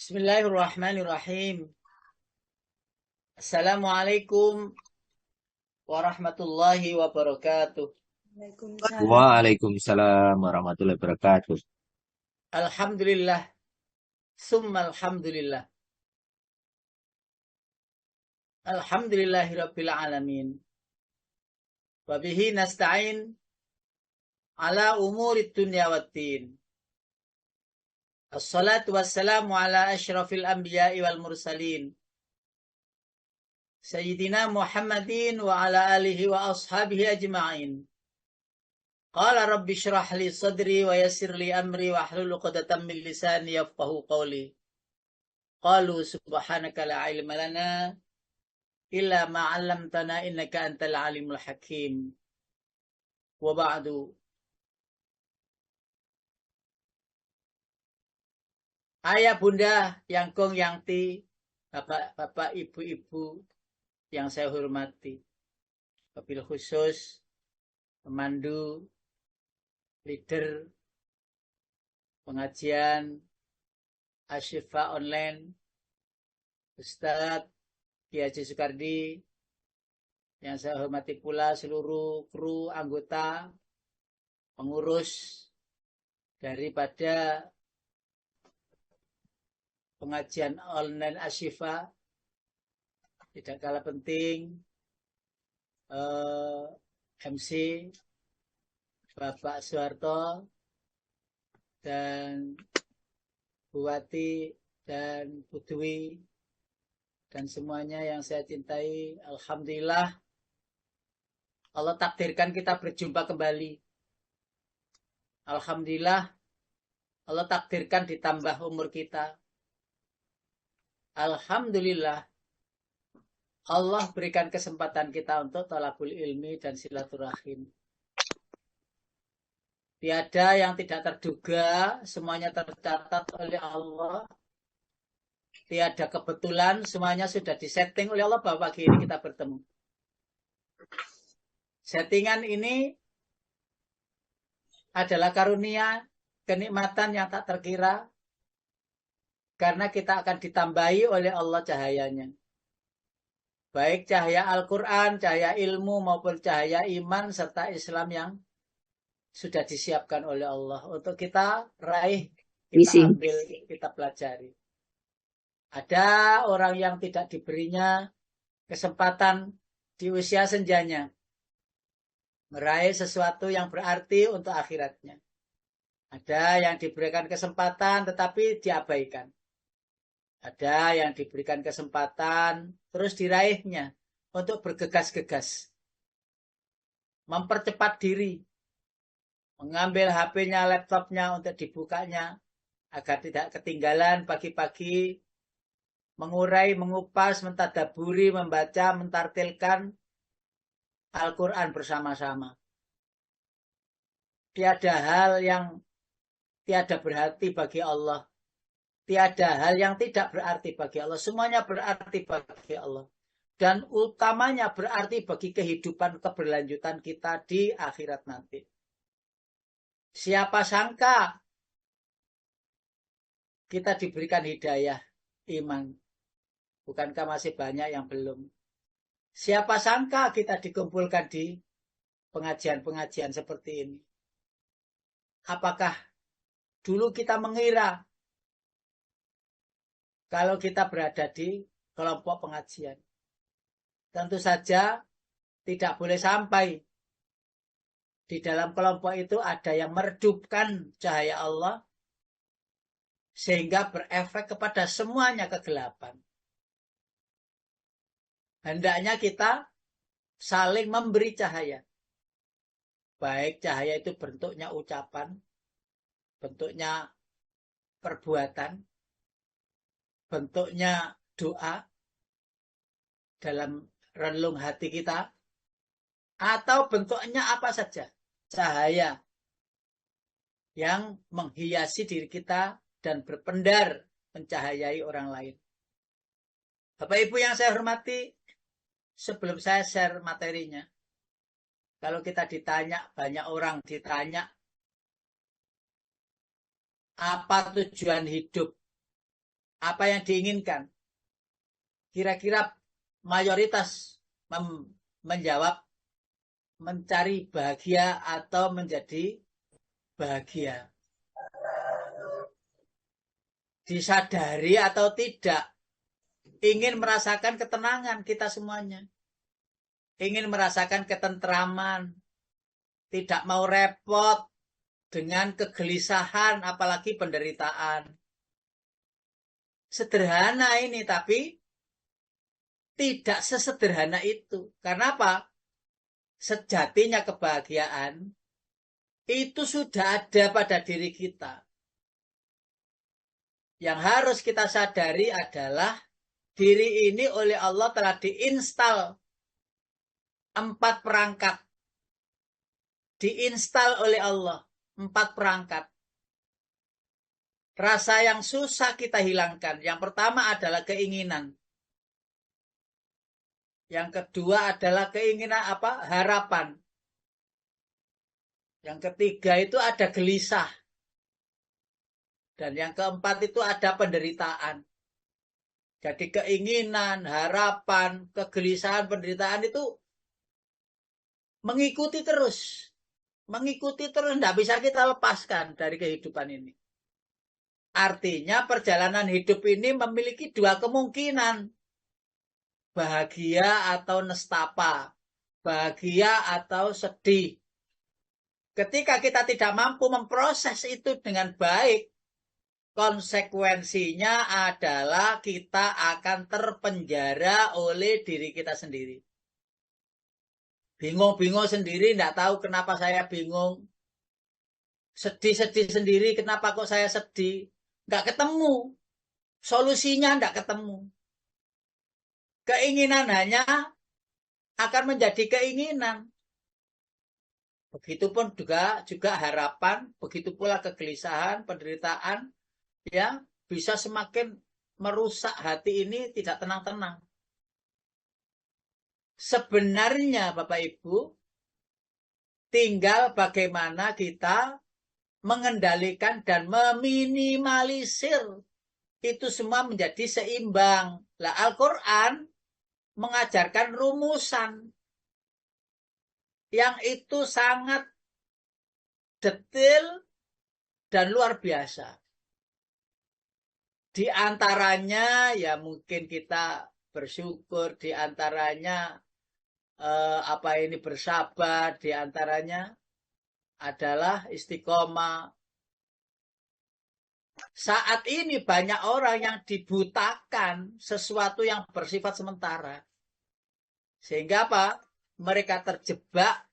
Bismillahirrahmanirrahim. Assalamualaikum warahmatullahi wabarakatuh. Waalaikumsalam. Waalaikumsalam warahmatullahi wabarakatuh. Alhamdulillah, summa alhamdulillah. Alhamdulillahi rabbil alamin. Wabihi nasta'in ala umuri dunya waddin. Assalatu wassalamu ala ashrafil anbiya'i wal mursalin. Sayyidina Muhammadin wa ala alihi wa ashabihi ajma'in. Qala rabbi syrah li sadri wa yassir li amri wa hlul 'uqdatam min lisani yafqahu qawli. Qalu subhanaka la ilma lana illa ma 'allamtana innaka antal alimul hakim. Wa ba'du. Ayah bunda, yangkong yangti, bapak-bapak, ibu-ibu yang saya hormati. Wabil khusus pemandu, leader pengajian Asyifa online, Ustadz Kiai Haji Soekardi, yang saya hormati pula seluruh kru, anggota, pengurus daripada pengajian online Asyifa. Tidak kalah penting MC Bapak Soeharto dan Buwati dan Putwi dan semuanya yang saya cintai. Alhamdulillah Allah takdirkan kita berjumpa kembali. Alhamdulillah Allah takdirkan ditambah umur kita. Alhamdulillah Allah berikan kesempatan kita untuk thalabul ilmi dan silaturahim. Tiada yang tidak terduga, semuanya tercatat oleh Allah. Tiada kebetulan, semuanya sudah disetting oleh Allah bahwa pagi ini kita bertemu. Settingan ini adalah karunia, kenikmatan yang tak terkira, karena kita akan ditambahi oleh Allah cahayanya. Baik cahaya Al-Quran, cahaya ilmu, maupun cahaya iman, serta Islam yang sudah disiapkan oleh Allah. Untuk kita raih, kita ambil, kita pelajari. Ada orang yang tidak diberinya kesempatan di usia senjanya meraih sesuatu yang berarti untuk akhiratnya. Ada yang diberikan kesempatan tetapi diabaikan. Ada yang diberikan kesempatan terus diraihnya untuk bergegas-gegas, mempercepat diri, mengambil HP-nya, laptopnya untuk dibukanya agar tidak ketinggalan pagi-pagi, mengurai, mengupas, mentadaburi, membaca, mentartilkan Al-Quran bersama-sama. Tiada hal yang tiada berarti bagi Allah. Tiada hal yang tidak berarti bagi Allah. Semuanya berarti bagi Allah. Dan utamanya berarti bagi kehidupan keberlanjutan kita di akhirat nanti. Siapa sangka kita diberikan hidayah iman. Bukankah masih banyak yang belum? Siapa sangka kita dikumpulkan di pengajian-pengajian seperti ini? Apakah dulu kita mengira kalau kita berada di kelompok pengajian? Tentu saja tidak boleh sampai di dalam kelompok itu ada yang meredupkan cahaya Allah sehingga berefek kepada semuanya kegelapan. Hendaknya kita saling memberi cahaya. Baik cahaya itu bentuknya ucapan, bentuknya perbuatan, bentuknya doa dalam relung hati kita, atau bentuknya apa saja. Cahaya yang menghiasi diri kita dan berpendar mencahayai orang lain. Bapak Ibu yang saya hormati, sebelum saya share materinya, kalau kita ditanya, banyak orang ditanya, apa tujuan hidup? apa yang diinginkan. Kira-kira mayoritas menjawab mencari bahagia atau menjadi bahagia. Disadari atau tidak, ingin merasakan ketenangan kita semuanya. Ingin merasakan ketentraman, tidak mau repot dengan kegelisahan, apalagi penderitaan. Sederhana ini, tapi tidak sesederhana itu. Karena apa? Sejatinya kebahagiaan itu sudah ada pada diri kita. Yang harus kita sadari adalah diri ini oleh Allah telah diinstal 4 perangkat. Diinstal oleh Allah 4 perangkat. Rasa yang susah kita hilangkan. Yang pertama adalah keinginan. Yang kedua adalah keinginan apa? Harapan. Yang ketiga itu ada gelisah. Dan yang keempat itu ada penderitaan. Jadi keinginan, harapan, kegelisahan, penderitaan itu mengikuti terus. Mengikuti terus, tidak bisa kita lepaskan dari kehidupan ini. Artinya perjalanan hidup ini memiliki 2 kemungkinan. Bahagia atau nestapa. Bahagia atau sedih. Ketika kita tidak mampu memproses itu dengan baik, konsekuensinya adalah kita akan terpenjara oleh diri kita sendiri. Bingung-bingung sendiri, tidak tahu kenapa saya bingung. Sedih-sedih sendiri, kenapa kok saya sedih. Nggak ketemu. Solusinya nggak ketemu. Keinginan hanya akan menjadi keinginan. Begitupun juga harapan, begitu pula kegelisahan, penderitaan, ya bisa semakin merusak hati ini tidak tenang-tenang. Sebenarnya Bapak Ibu, tinggal bagaimana kita mengendalikan dan meminimalisir itu semua menjadi seimbang. Lah Al-Quran mengajarkan rumusan yang itu sangat detail dan luar biasa. Di antaranya ya mungkin kita bersyukur, di antaranya bersabar, di antaranya adalah istiqomah. Saat ini banyak orang yang dibutakan sesuatu yang bersifat sementara. Sehingga apa? Mereka terjebak,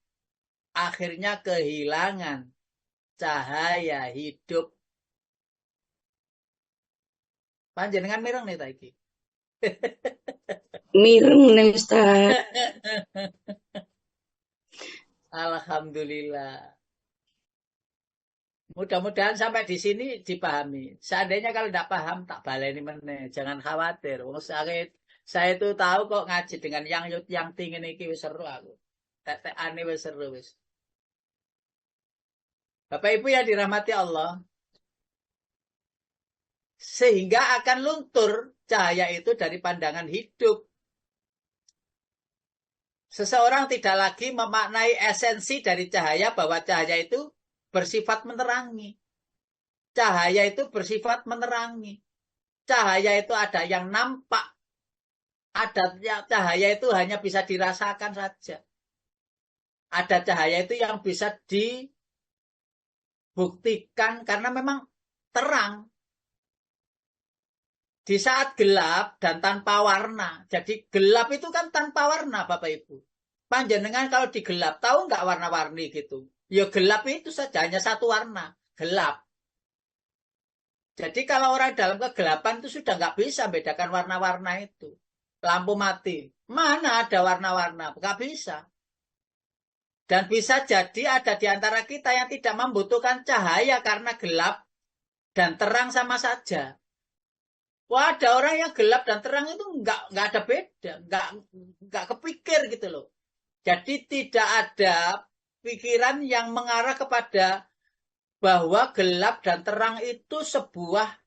akhirnya kehilangan cahaya hidup. Panjenengan mireng nih taiki. Mireng nih Ustaz. Alhamdulillah. Mudah-mudahan sampai di sini dipahami. Seandainya kalau tidak paham, tak baleni meneh. Jangan khawatir. Saya itu tahu kok ngaji dengan yang tinggi ini wis seru aku. Tetekane wis seru wis. Bapak Ibu yang dirahmati Allah, sehingga akan luntur cahaya itu dari pandangan hidup. Seseorang tidak lagi memaknai esensi dari cahaya bahwa cahaya itu bersifat menerangi. Cahaya itu bersifat menerangi. Cahaya itu ada yang nampak. Ada cahaya itu hanya bisa dirasakan saja. Ada cahaya itu yang bisa dibuktikan karena memang terang. Di saat gelap dan tanpa warna. Jadi gelap itu kan tanpa warna Bapak Ibu. Panjenengan kalau digelap, tahu nggak warna-warni gitu? Ya gelap itu saja, hanya satu warna. Gelap. Jadi kalau orang dalam kegelapan itu sudah nggak bisa bedakan warna-warna itu. Lampu mati. Mana ada warna-warna? Nggak bisa. Dan bisa jadi ada di antara kita yang tidak membutuhkan cahaya karena gelap dan terang sama saja. Wah, ada orang yang gelap dan terang itu nggak ada beda, nggak kepikir gitu loh. Jadi tidak ada pikiran yang mengarah kepada bahwa gelap dan terang itu sebuah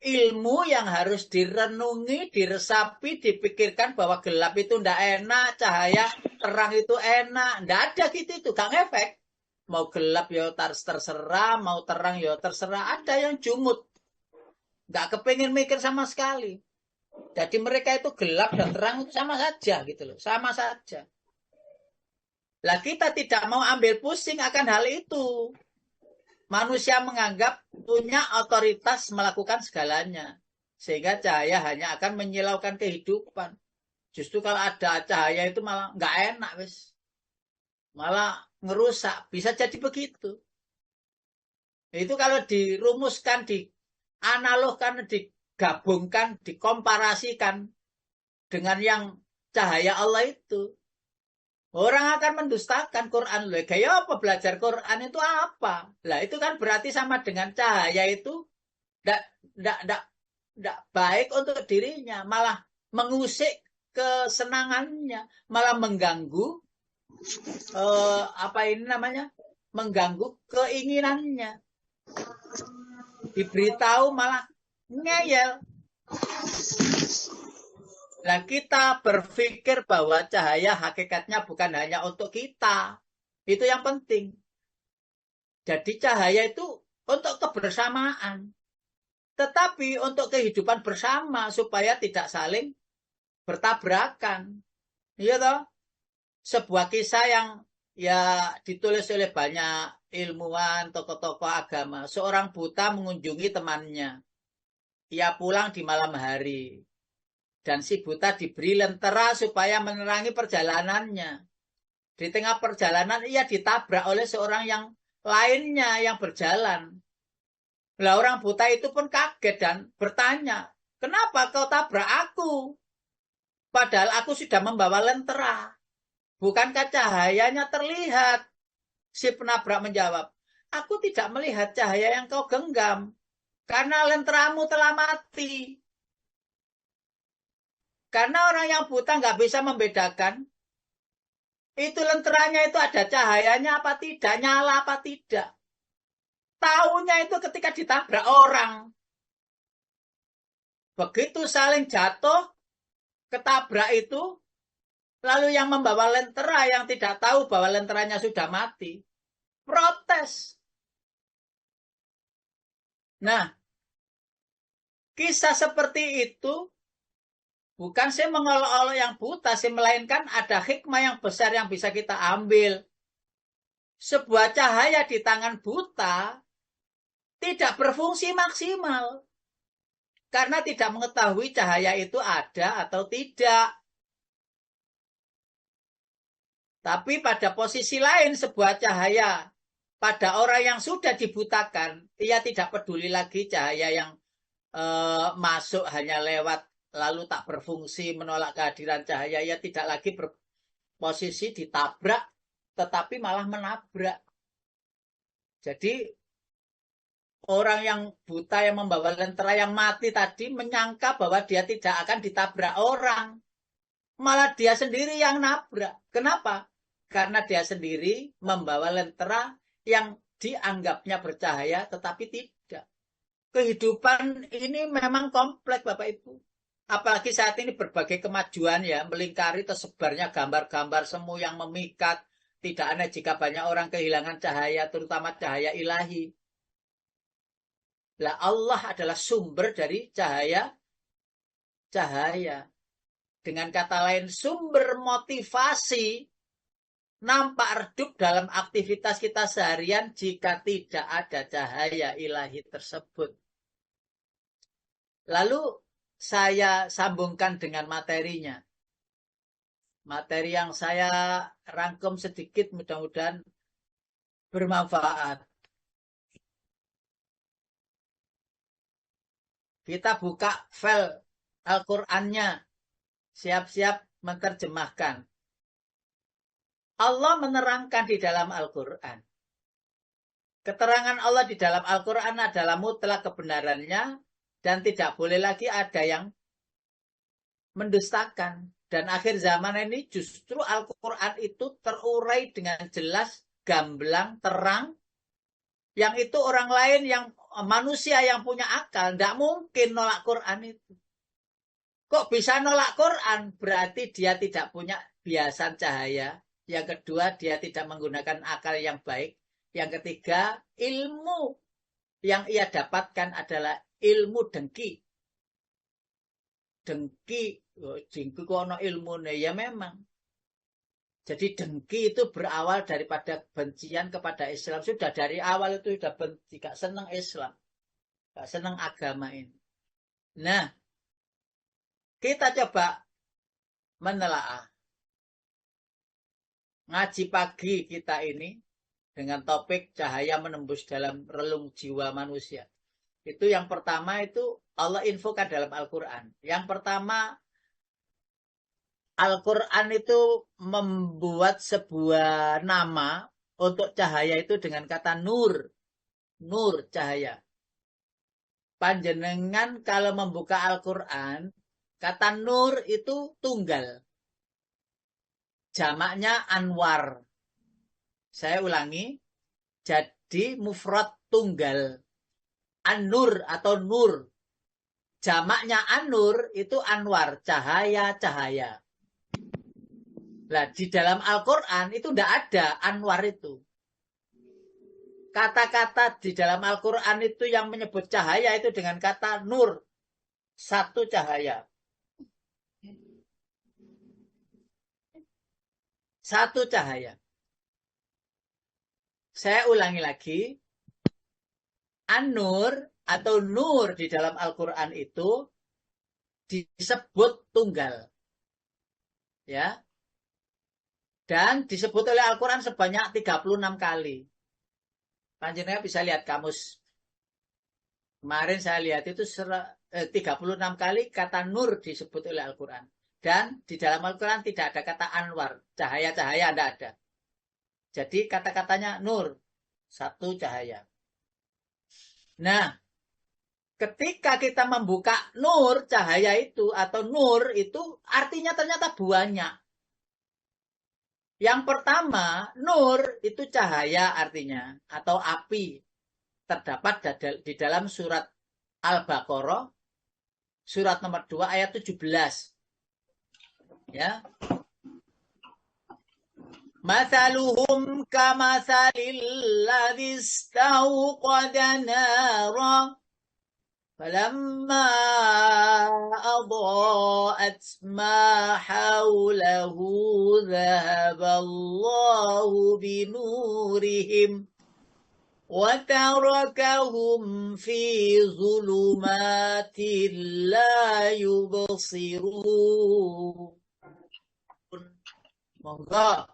ilmu yang harus direnungi, diresapi, dipikirkan bahwa gelap itu ndak enak, cahaya terang itu enak. Ndak ada gitu itu, gak ngefek. Mau gelap ya terserah, mau terang ya terserah. Ada yang jumut. Nggak kepingin mikir sama sekali. Jadi mereka itu gelap dan terang itu sama saja gitu loh. Sama saja. Lah kita tidak mau ambil pusing akan hal itu. Manusia menganggap punya otoritas melakukan segalanya. Sehingga cahaya hanya akan menyilaukan kehidupan. Justru kalau ada cahaya itu malah nggak enak, wes. Malah ngerusak. Bisa jadi begitu. Itu kalau dirumuskan, dianalogkan, digabungkan, dikomparasikan dengan yang cahaya Allah itu. Orang akan mendustakan Quran. Kayak apa belajar Quran itu apa? Lah itu kan berarti sama dengan cahaya itu tidak baik untuk dirinya. Malah mengusik kesenangannya. Malah mengganggu, apa ini namanya? Mengganggu keinginannya. Diberitahu malah ngeyel. Nah, kita berpikir bahwa cahaya hakikatnya bukan hanya untuk kita. Itu yang penting. Jadi cahaya itu untuk kebersamaan. Tetapi untuk kehidupan bersama supaya tidak saling bertabrakan. Iya toh? Sebuah kisah yang ya ditulis oleh banyak ilmuwan, tokoh-tokoh agama. Seorang buta mengunjungi temannya. Ia pulang di malam hari. Dan si buta diberi lentera supaya menerangi perjalanannya. Di tengah perjalanan ia ditabrak oleh seorang yang lainnya yang berjalan. Lah orang buta itu pun kaget dan bertanya, kenapa kau tabrak aku? Padahal aku sudah membawa lentera. Bukankah cahayanya terlihat? Si penabrak menjawab, aku tidak melihat cahaya yang kau genggam. Karena lenteramu telah mati. Karena orang yang buta nggak bisa membedakan itu lenteranya itu ada cahayanya apa tidak, nyala apa tidak. Taunya itu ketika ditabrak orang. Begitu saling jatuh, ketabrak itu, lalu yang membawa lentera yang tidak tahu bahwa lenteranya sudah mati, protes. Nah, kisah seperti itu bukan saya mengolok-olok yang buta, saya melainkan ada hikmah yang besar yang bisa kita ambil. Sebuah cahaya di tangan buta tidak berfungsi maksimal. Karena tidak mengetahui cahaya itu ada atau tidak. Tapi pada posisi lain sebuah cahaya pada orang yang sudah dibutakan, ia tidak peduli lagi cahaya yang masuk hanya lewat lalu tak berfungsi menolak kehadiran cahaya, ia tidak lagi berposisi ditabrak, tetapi malah menabrak. Jadi orang yang buta yang membawa lentera yang mati tadi menyangka bahwa dia tidak akan ditabrak orang. Malah dia sendiri yang nabrak. Kenapa? Karena dia sendiri membawa lentera yang dianggapnya bercahaya tetapi tidak. Kehidupan ini memang kompleks Bapak Ibu. Apalagi saat ini berbagai kemajuan ya, melingkari tersebarnya gambar-gambar semu yang memikat. Tidak aneh jika banyak orang kehilangan cahaya, terutama cahaya ilahi. Lah Allah adalah sumber dari cahaya. Dengan kata lain, sumber motivasi nampak redup dalam aktivitas kita seharian jika tidak ada cahaya ilahi tersebut. Lalu saya sambungkan dengan materinya. Materi yang saya rangkum sedikit mudah-mudahan bermanfaat. Kita buka file Al-Qur'annya. Siap-siap menerjemahkan. Allah menerangkan di dalam Al-Quran. Keterangan Allah di dalam Al-Quran adalah mutlak kebenarannya dan tidak boleh lagi ada yang mendustakan. Dan akhir zaman ini justru Al-Quran itu terurai dengan jelas, gamblang, terang. Yang itu orang lain yang manusia yang punya akal tidak mungkin nolak Quran itu. Kok bisa nolak Quran? Berarti dia tidak punya biasan cahaya. Yang kedua, dia tidak menggunakan akal yang baik. Yang ketiga, ilmu yang ia dapatkan adalah ilmu dengki. Dengki, dengki kok ono ilmune ya memang. Jadi dengki itu berawal daripada kebencian kepada Islam. Sudah dari awal itu sudah benci, gak senang Islam, gak senang agama ini. Nah, kita coba menelaah. Ngaji pagi kita ini dengan topik cahaya menembus dalam relung jiwa manusia. Itu yang pertama itu Allah infokan dalam Al-Quran. Yang pertama, Al-Quran itu membuat sebuah nama untuk cahaya itu dengan kata nur. Nur, cahaya. Panjenengan kalau membuka Al-Quran, kata nur itu tunggal. Jamaknya anwar. Saya ulangi. Jadi mufrad tunggal. An-nur atau nur. Jamaknya an-nur itu anwar. Cahaya-cahaya. Nah, di dalam Al-Quran itu tidak ada anwar itu. Kata-kata di dalam Al-Quran itu yang menyebut cahaya itu dengan kata nur. Satu cahaya. Satu cahaya. Saya ulangi lagi. An-nur atau nur di dalam Al-Quran itu disebut tunggal. Ya. Dan disebut oleh Al-Quran sebanyak 36 kali. Panjenengan bisa lihat kamus. Kemarin saya lihat itu 36 kali kata nur disebut oleh Al-Quran. Dan di dalam Al-Quran tidak ada kata anwar. Cahaya-cahaya tidak ada. Jadi kata-katanya nur. Satu cahaya. Nah, ketika kita membuka nur, cahaya itu, atau nur itu artinya ternyata banyak. Yang pertama, nur itu cahaya artinya, atau api. Terdapat di dalam surat Al-Baqarah, surat nomor 2 ayat 17. Ya. Mathaluhum kamathalil ladzi istawqada nara falamma adaa'at ma hawlahu dhahaballahu binurihim wa tarakahum fi zulumatin la yubsirun. Monggo.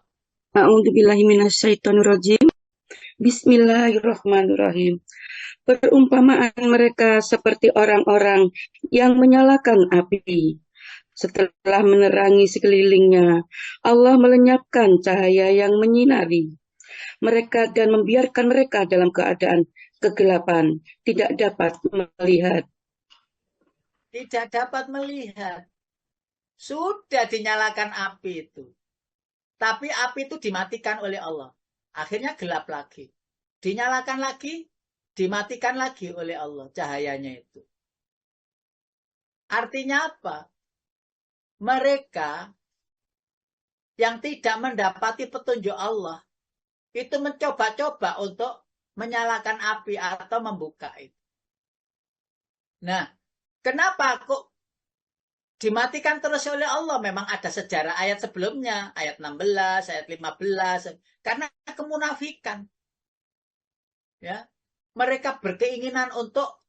A'udzubillahi minasyaitonirrajim. Bismillahirrahmanirrahim. Perumpamaan mereka seperti orang-orang yang menyalakan api. Setelah menerangi sekelilingnya, Allah melenyapkan cahaya yang menyinari mereka dan membiarkan mereka dalam keadaan kegelapan, tidak dapat melihat. Tidak dapat melihat. Sudah dinyalakan api itu. Tapi api itu dimatikan oleh Allah. Akhirnya gelap lagi. Dinyalakan lagi, dimatikan lagi oleh Allah cahayanya itu. Artinya apa? Mereka yang tidak mendapati petunjuk Allah itu mencoba-coba untuk menyalakan api atau membuka itu. Nah, kenapa kok dimatikan terus oleh Allah? Memang ada sejarah ayat sebelumnya, ayat 16, ayat 15. Karena kemunafikan. Ya. Mereka berkeinginan untuk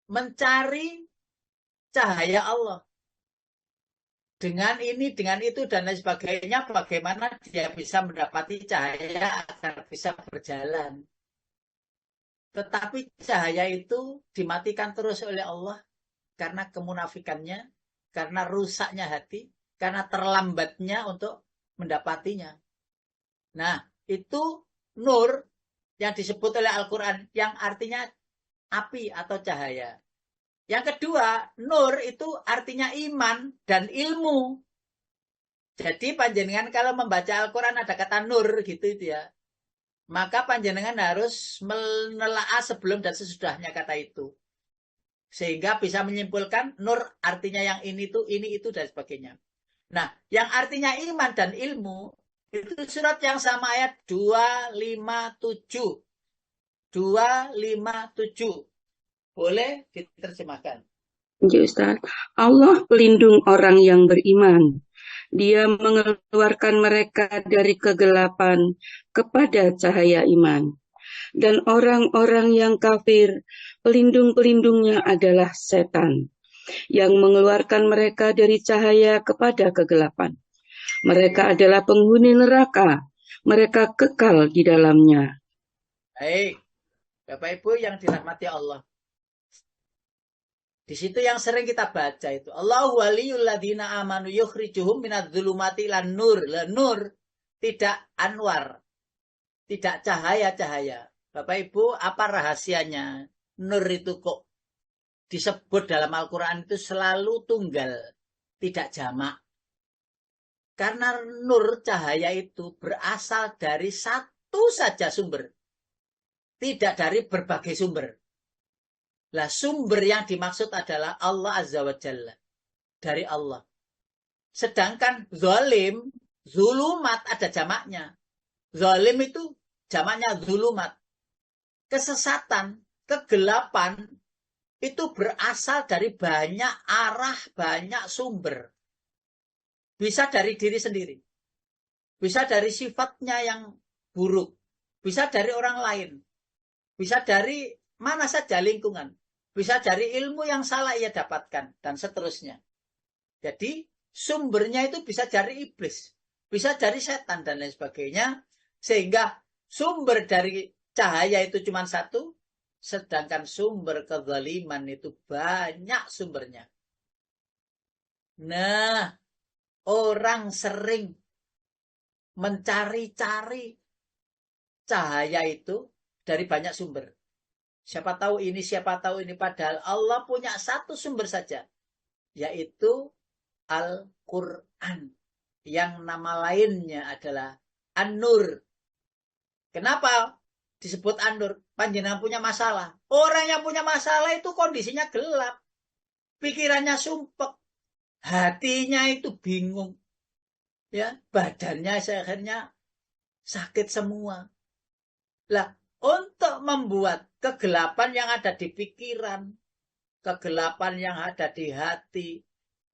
mencari cahaya Allah. Dengan ini, dengan itu, dan lain sebagainya, bagaimana dia bisa mendapati cahaya agar bisa berjalan. Tetapi cahaya itu dimatikan terus oleh Allah karena kemunafikannya, karena rusaknya hati, karena terlambatnya untuk mendapatinya. Nah, itu nur yang disebut oleh Al-Quran, yang artinya api atau cahaya. Yang kedua, nur itu artinya iman dan ilmu. Jadi panjenengan kalau membaca Al-Quran ada kata nur gitu itu ya. maka panjenengan harus menelaah sebelum dan sesudahnya kata itu. Sehingga bisa menyimpulkan nur artinya yang ini itu, dan sebagainya. Nah, yang artinya iman dan ilmu, itu surat yang sama ayat 257. 257. Boleh diterjemahkan. Ya Ustaz, Allah pelindung orang yang beriman. Dia mengeluarkan mereka dari kegelapan kepada cahaya iman. Dan orang-orang yang kafir, pelindung-pelindungnya adalah setan, yang mengeluarkan mereka dari cahaya kepada kegelapan. Mereka adalah penghuni neraka, mereka kekal di dalamnya. Baik, Bapak Ibu yang dirahmati Allah. Di situ yang sering kita baca itu. Allahu waliyul ladina amanu yukhrijuhum minadz-dzulumati ilan nur. Nur tidak anwar, tidak cahaya-cahaya. Bapak Ibu, apa rahasianya? Nur itu kok disebut dalam Al-Quran itu selalu tunggal, tidak jamak. Karena nur cahaya itu berasal dari satu saja sumber. Tidak dari berbagai sumber. Lah sumber yang dimaksud adalah Allah Azza wa Jalla. Dari Allah. Sedangkan zalim, zulumat ada jamaknya. Zalim itu jamaknya zulumat. Kesesatan, kegelapan itu berasal dari banyak arah, banyak sumber. Bisa dari diri sendiri. Bisa dari sifatnya yang buruk. Bisa dari orang lain. Bisa dari mana saja lingkungan. Bisa dari ilmu yang salah ia dapatkan. Dan seterusnya. Jadi sumbernya itu bisa dari iblis. Bisa dari setan dan lain sebagainya. Sehingga sumber dari cahaya itu cuma satu. Sedangkan sumber kezaliman itu banyak sumbernya. Nah, orang sering mencari-cari cahaya itu dari banyak sumber. Siapa tahu ini, siapa tahu ini. Padahal Allah punya satu sumber saja. Yaitu Al-Quran. Yang nama lainnya adalah An-Nur. Kenapa disebut An-Nur? Panjenengan punya masalah. Orang yang punya masalah itu kondisinya gelap. Pikirannya sumpek. Hatinya itu bingung. Ya, badannya akhirnya sakit semua. Lah, untuk membuat kegelapan yang ada di pikiran, kegelapan yang ada di hati,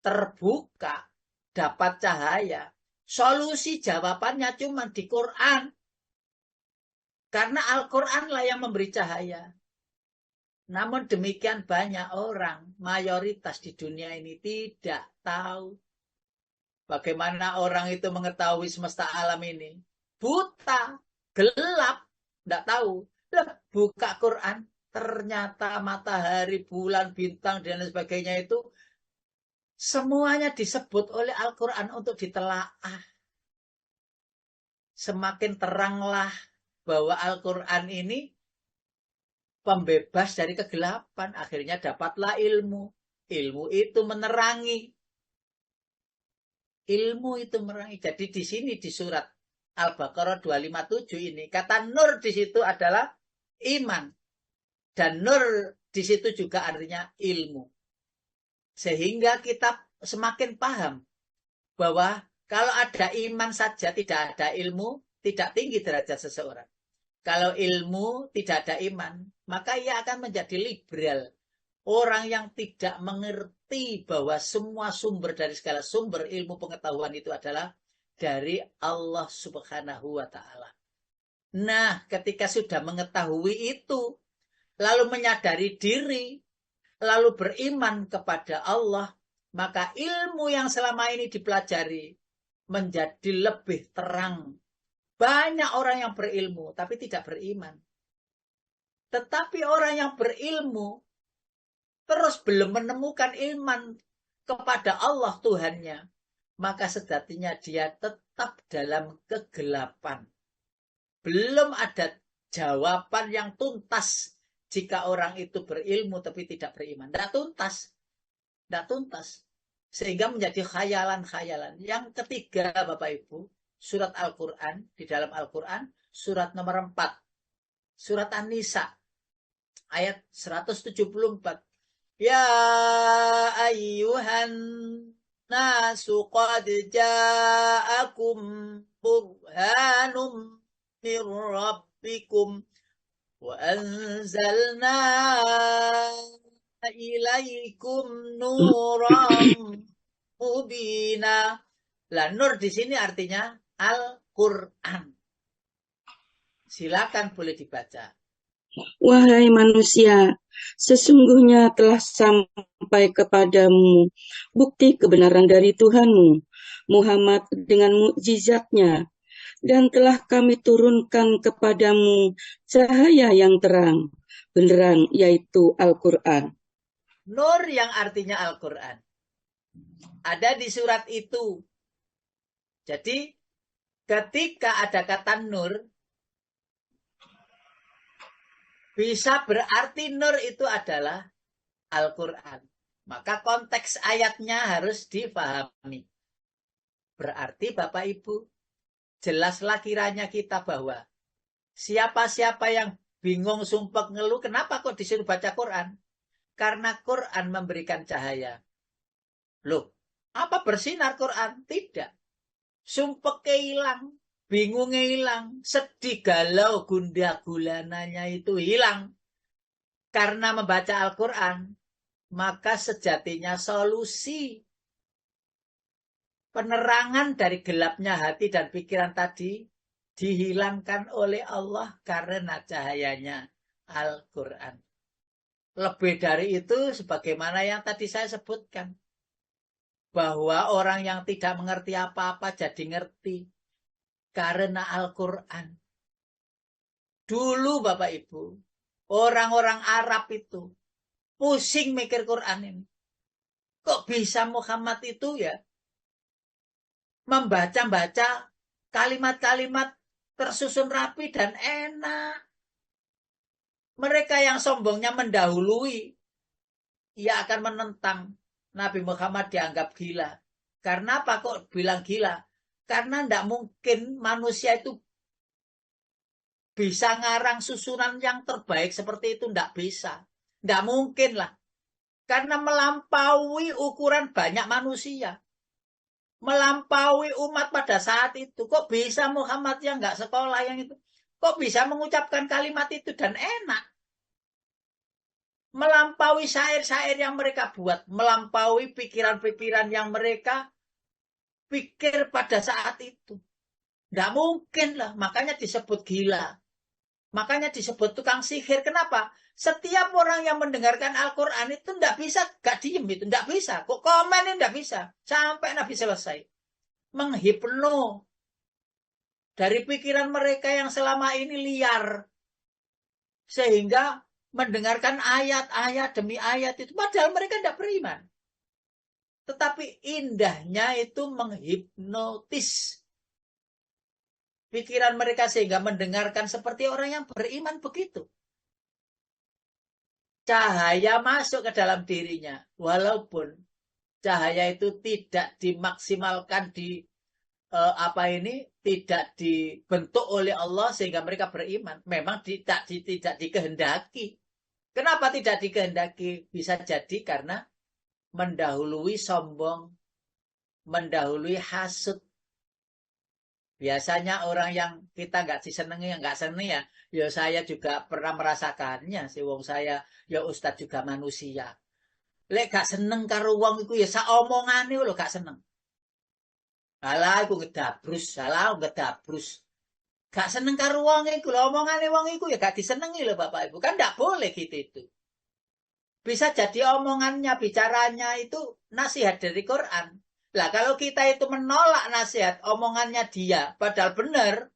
terbuka, dapat cahaya. Solusi jawabannya cuma di Quran. Karena Al-Quranlah yang memberi cahaya. Namun demikian banyak orang, mayoritas di dunia ini tidak tahu bagaimana orang itu mengetahui semesta alam ini. Buta, gelap, tidak tahu. Buka Quran, ternyata matahari, bulan, bintang, dan lain sebagainya itu semuanya disebut oleh Al-Quran untuk ditelaah. Semakin teranglah bahwa Al-Quran ini pembebas dari kegelapan. Akhirnya dapatlah ilmu. Ilmu itu menerangi. Ilmu itu menerangi. Jadi di sini di surat Al-Baqarah 257 ini, kata nur di situ adalah iman. Dan nur di situ juga artinya ilmu. Sehingga kita semakin paham bahwa kalau ada iman saja tidak ada ilmu, tidak tinggi derajat seseorang. Kalau ilmu tidak ada iman, maka ia akan menjadi liberal. Orang yang tidak mengerti bahwa semua sumber dari segala sumber ilmu pengetahuan itu adalah dari Allah Subhanahu wa Ta'ala. Nah, ketika sudah mengetahui itu, lalu menyadari diri, lalu beriman kepada Allah, maka ilmu yang selama ini dipelajari menjadi lebih terang. Banyak orang yang berilmu, tapi tidak beriman. Tetapi orang yang berilmu, terus belum menemukan iman kepada Allah Tuhannya, maka sejatinya dia tetap dalam kegelapan. Belum ada jawaban yang tuntas jika orang itu berilmu tapi tidak beriman. Tidak tuntas. Tidak tuntas. Sehingga menjadi khayalan-khayalan. Yang ketiga, Bapak Ibu, surat Al-Quran, di dalam Al-Quran, surat nomor 4. Surat An-Nisa ayat 174. Ya ayyuhan nasu qad ja'akum burhanum min rabbikum wa anzalna ilaikum nuram mubina. Lah nur di sini artinya Al-Qur'an. Silakan boleh dibaca. Wahai manusia, sesungguhnya telah sampai kepadamu bukti kebenaran dari Tuhanmu, Muhammad dengan mukjizatnya, dan telah kami turunkan kepadamu cahaya yang terang, beneran, yaitu Al-Quran. Nur yang artinya Al-Quran. Ada di surat itu. Jadi, ketika ada kata nur, bisa berarti nur itu adalah Al-Quran. Maka konteks ayatnya harus dipahami. Berarti Bapak Ibu, jelaslah kiranya kita bahwa siapa-siapa yang bingung, sumpek, ngeluh, kenapa kok disuruh baca Quran? Karena Quran memberikan cahaya. Loh, apa bersinar Quran? Tidak. Sumpeknya hilang, bingungnya hilang, sedih, galau, gundah gulananya itu hilang. Karena membaca Al-Quran, maka sejatinya solusi penerangan dari gelapnya hati dan pikiran tadi dihilangkan oleh Allah karena cahayanya Al-Quran. Lebih dari itu, sebagaimana yang tadi saya sebutkan, bahwa orang yang tidak mengerti apa-apa jadi ngerti karena Al-Quran. Dulu Bapak Ibu, orang-orang Arab itu pusing mikir Quran ini. Kok bisa Muhammad itu ya membaca-baca kalimat-kalimat tersusun rapi dan enak. Mereka yang sombongnya mendahului, ia akan menentang Nabi Muhammad dianggap gila. Karena apa kok bilang gila? Karena tidak mungkin manusia itu bisa ngarang susunan yang terbaik seperti itu. Tidak bisa. Tidak mungkin lah. Karena melampaui ukuran banyak manusia. Melampaui umat pada saat itu. Kok bisa Muhammad yang nggak sekolah yang itu? Kok bisa mengucapkan kalimat itu dan enak? Melampaui syair-syair yang mereka buat, melampaui pikiran-pikiran yang mereka pikir pada saat itu. Tidak mungkin lah, makanya disebut gila. Makanya disebut tukang sihir. Kenapa? Setiap orang yang mendengarkan Al-Quran itu tidak bisa, gak diem itu, tidak bisa. Kok komen tidak bisa, sampai Nabi selesai. Menghipno dari pikiran mereka yang selama ini liar. Sehingga mendengarkan ayat-ayat demi ayat itu, padahal mereka tidak beriman. Tetapi indahnya itu menghipnotis pikiran mereka sehingga mendengarkan seperti orang yang beriman begitu. Cahaya masuk ke dalam dirinya, walaupun cahaya itu tidak dimaksimalkan tidak dibentuk oleh Allah sehingga mereka beriman. Memang tidak dikehendaki. Kenapa tidak dikehendaki? Bisa jadi karena mendahului sombong, mendahului hasud. Biasanya orang yang kita nggak disenangi, yang nggak seneng ya saya juga pernah merasakannya. Si wong saya, ya Ustadz juga manusia. Lek gak seneng karo wong iku ya saomongane lho gak seneng. Alah iku ngedabrus. Gak seneng karo wong iku, lho omongane wong iku ya gak disenengi lho Bapak Ibu. Kan ndak boleh gitu itu. Bisa jadi omongannya, bicaranya itu nasihat dari Quran. Lah kalau kita itu menolak nasihat omongannya dia, padahal benar,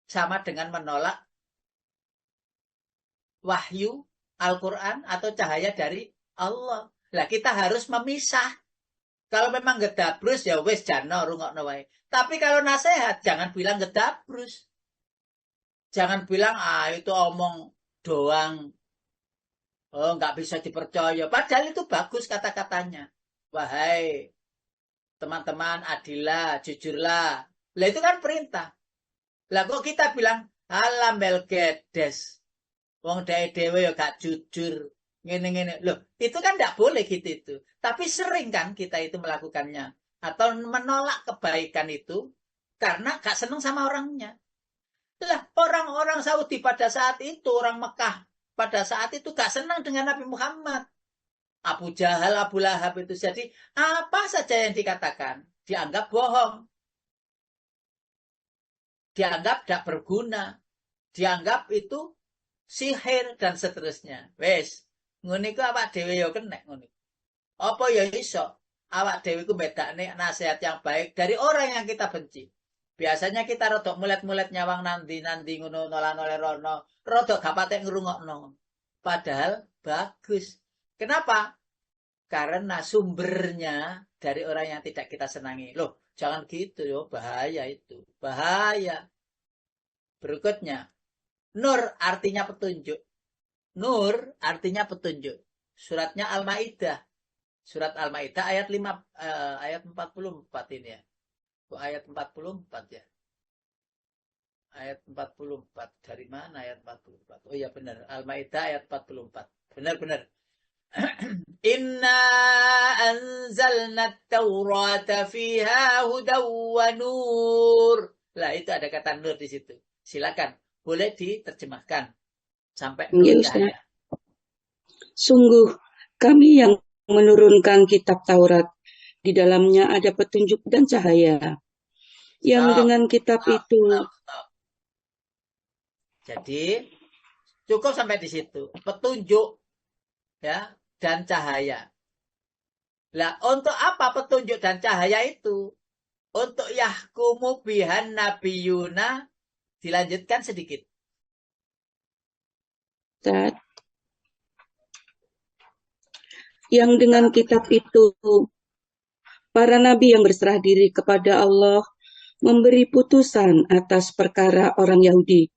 sama dengan menolak wahyu Al-Quran atau cahaya dari Allah. Lah kita harus memisah. Kalau memang gedabrus ya wis jano rungokno wae. Tapi kalau nasihat jangan bilang gedabrus. Jangan bilang itu omong doang. Oh, nggak bisa dipercaya. Padahal itu bagus kata-katanya. Wahai teman-teman, adillah, jujurlah. Lah itu kan perintah. Lah kok kita bilang Alambel gedes. Wong dhewe ya gak jujur. Ngene-ngene. Loh, itu kan tidak boleh gitu itu. Tapi sering kan kita itu melakukannya. Atau menolak kebaikan itu karena gak seneng sama orangnya. Lah, orang-orang Saudi pada saat itu, orang Mekah pada saat itu gak senang dengan Nabi Muhammad. Abu Jahal, Abu Lahab itu. Jadi, apa saja yang dikatakan, dianggap bohong. Dianggap tidak berguna. Dianggap itu sihir dan seterusnya. Wes, ngono iku awak dhewe ya kena ngono. Apa ya iso? Awak dhewe ku bedakne nasihat yang baik dari orang yang kita benci. Biasanya kita rodok mulet-mulet nyawang nandi-nandi ngono nola-nole rono, rodok gak patek ngrungokno. Padahal bagus. Kenapa? Karena sumbernya dari orang yang tidak kita senangi. Loh, jangan gitu yo, bahaya itu. Bahaya. Berikutnya, Nur artinya petunjuk. Nur artinya petunjuk. Suratnya Al-Maidah. Surat Al-Maidah ayat 5 ayat 44 ini ya. Ayat 44 ya. Ayat 44. Dari mana ayat 44? Oh iya benar. Al-Maidah ayat 44. Benar-benar. Inna anzalna at-taurata fiha hudaw wa nur. Lah itu ada kata nur di situ. Silakan. Boleh diterjemahkan sampai nur cahaya. Sungguh kami yang menurunkan kitab Taurat. Di dalamnya ada petunjuk dan cahaya. Yang dengan kitab itu. Jadi cukup sampai di situ. Petunjuk ya dan cahaya. Lah untuk apa petunjuk dan cahaya itu? Untuk yahkumu bihan nabiyuna. Dilanjutkan sedikit. Yang dengan kitab itu, para nabi yang berserah diri kepada Allah memberi putusan atas perkara orang Yahudi.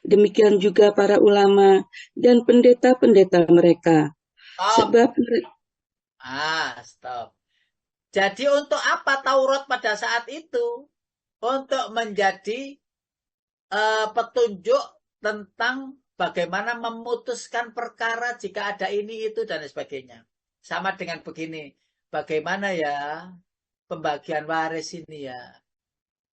Demikian juga para ulama dan pendeta-pendeta mereka. Sebab stop. Jadi untuk apa Taurat pada saat itu? Untuk menjadi petunjuk tentang bagaimana memutuskan perkara jika ada ini, itu, dan sebagainya. Sama dengan begini, bagaimana ya pembagian waris ini ya.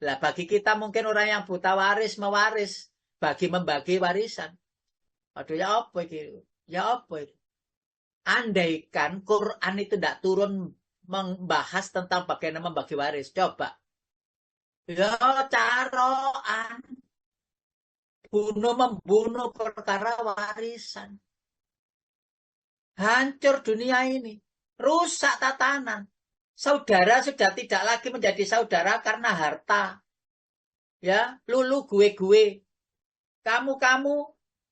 Lah bagi kita mungkin orang yang buta waris, mewaris, bagi membagi warisan. Aduh ya apa itu? Ya apa itu? Andaikan Quran itu tidak turun membahas tentang bagaimana membagi waris. Coba. Ya caroan. Membunuh perkara warisan. Hancur dunia ini. Rusak tatanan. Saudara sudah tidak lagi menjadi saudara karena harta. Ya, lulu gue. Kamu,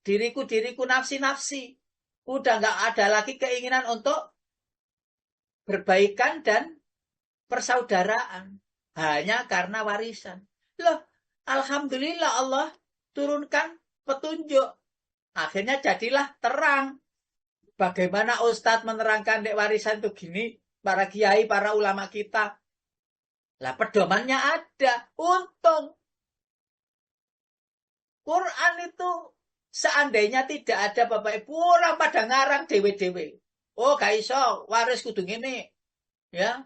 diriku, nafsi. Udah nggak ada lagi keinginan untuk berbaikan dan persaudaraan. Hanya karena warisan. Loh, alhamdulillah Allah turunkan petunjuk. Akhirnya jadilah terang. Bagaimana Ustadz menerangkan dek warisan itu gini, para kiai, para ulama kita. Lah pedomannya ada, untung. Quran itu seandainya tidak ada Bapak Ibu, orang pada ngarang dewe-dewe. Oh gak iso, waris kudu ini. Ya,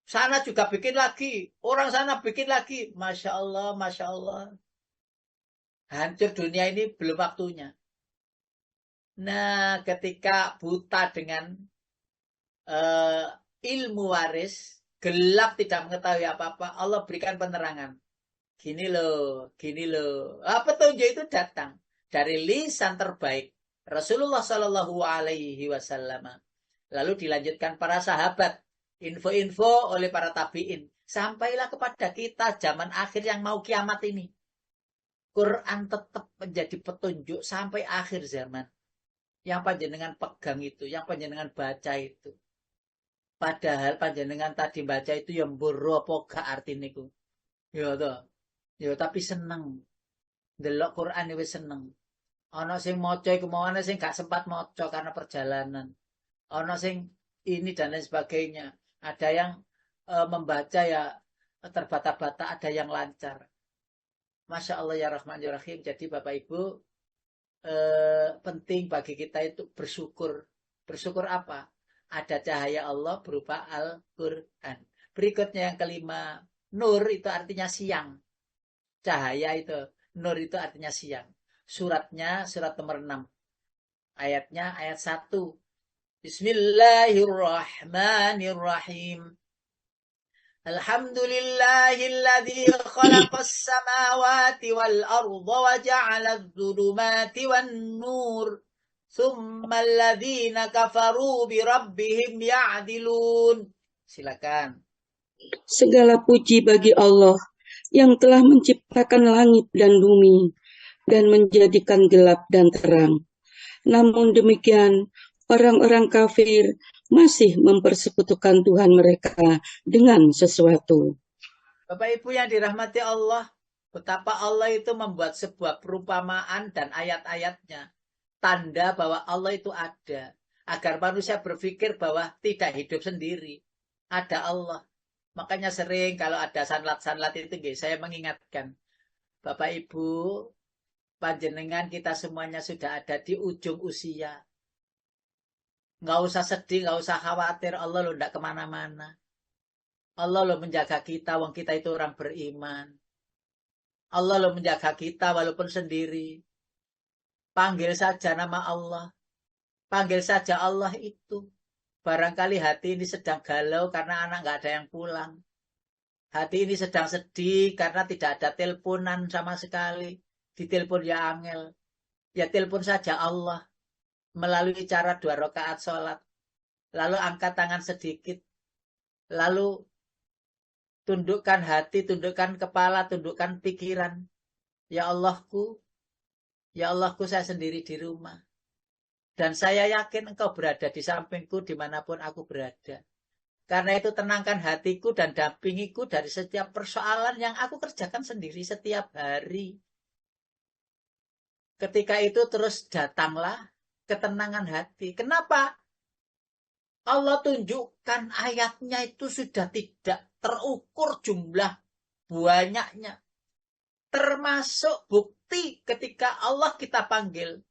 sana juga bikin lagi, orang sana bikin lagi. Masya Allah, Masya Allah. Hancur dunia ini belum waktunya. Nah, ketika buta dengan ilmu waris, gelap tidak mengetahui apa-apa, Allah berikan penerangan. Gini loh. Petunjuk itu datang dari lisan terbaik Rasulullah Shallallahu Alaihi Wasallam. Lalu dilanjutkan para sahabat, info-info oleh para tabiin, sampailah kepada kita zaman akhir yang mau kiamat ini. Quran tetap menjadi petunjuk sampai akhir zaman. Yang panjenengan pegang itu, yang panjenengan baca itu. Padahal panjenengan tadi baca itu yang mboro gak artine iku. Ya toh. Ya tapi seneng. Delok Quran wis seneng. Ana sing maca iku mau ana sing gak sempat maca karena perjalanan. Ana sing ini dan lain sebagainya. Ada yang membaca ya terbata-bata, ada yang lancar. Masya Allah ya Rahman ya Rahim. Jadi Bapak Ibu, penting bagi kita itu bersyukur. Bersyukur apa? Ada cahaya Allah berupa Al-Quran. Berikutnya yang kelima, nur itu artinya siang. Cahaya itu, nur itu artinya siang. Suratnya surat nomor 6. Ayatnya ayat 1. Bismillahirrahmanirrahim. Alhamdulillahilladzi khalaqas samawati wal arda wa ja'alaz zulumati wan nur. Tsummal ladzina kafaru bi rabbihim ya'dilun. Silakan. Segala puji bagi Allah yang telah menciptakan langit dan bumi dan menjadikan gelap dan terang. Namun demikian, orang-orang kafir masih mempersekutukan Tuhan mereka dengan sesuatu. Bapak Ibu yang dirahmati Allah, betapa Allah itu membuat sebuah perumpamaan dan ayat-ayatnya. Tanda bahwa Allah itu ada. Agar manusia berpikir bahwa tidak hidup sendiri. Ada Allah. Makanya sering kalau ada sanlat-sanlat itu, saya mengingatkan. Bapak Ibu, panjenengan kita semuanya sudah ada di ujung usia. Nggak usah sedih, nggak usah khawatir. Allah loh tidak kemana-mana. Allah loh menjaga kita, wong kita itu orang beriman. Allah loh menjaga kita walaupun sendiri. Panggil saja nama Allah. Panggil saja Allah itu. Barangkali hati ini sedang galau karena anak nggak ada yang pulang. Hati ini sedang sedih karena tidak ada teleponan sama sekali. Ditelepon ya angel. Ya telepon saja Allah. Melalui cara 2 rakaat sholat. Lalu angkat tangan sedikit. Lalu tundukkan hati, tundukkan kepala, tundukkan pikiran. Ya Allahku, saya sendiri di rumah. Dan saya yakin engkau berada di sampingku dimanapun aku berada. Karena itu tenangkan hatiku dan dampingiku dari setiap persoalan yang aku kerjakan sendiri setiap hari. Ketika itu terus datanglah ketenangan hati. Kenapa? Allah tunjukkan ayatnya itu sudah tidak terukur jumlah banyaknya. Termasuk bukti ketika Allah kita panggil.